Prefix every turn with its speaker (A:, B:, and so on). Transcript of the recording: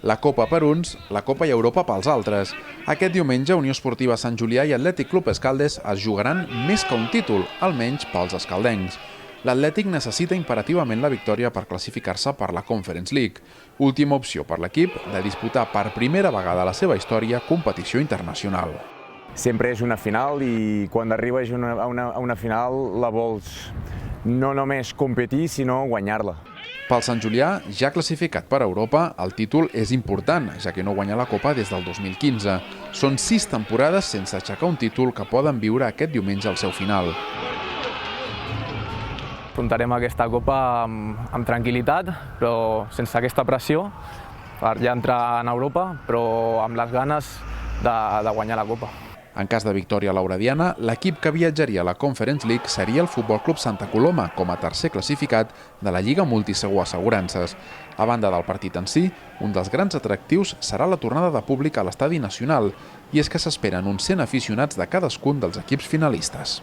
A: La Copa per uns, la Copa i Europa pels altres. Aquest diumenge, Unió Esportiva Sant Julià i Atlètic Club Escaldes es jugaran més que un títol, almenys pels escaldencs. L'Atlètic necessita imperativament la victòria per classificar-se per la Conference League, última opció per l'equip de disputar per primera vegada a la seva història competició internacional.
B: Sempre és una final i quan arribes a una final la vols no només competir, sinó guanyar-la.
A: Pel Sant Julià, ja classificat per Europa, el títol és important, ja que no guanya la Copa des del 2015. Són 6 temporades sense aixecar un títol que poden viure aquest diumenge al seu final.
C: Afrontarem aquesta Copa amb tranquil·litat, però sense aquesta pressió, per ja entrar en Europa, però amb les ganes de guanyar la Copa.
A: En cas de victòria lauradiana, l'equip que viatjaria a la Conference League seria el Futbol Club Santa Coloma, com a tercer classificat de la Lliga Multisegú Assegurances. A banda del partit en si, un dels grans atractius serà la tornada de públic a l'Estadi Nacional, i és que s'esperen uns 100 aficionats de cadascun dels equips finalistes.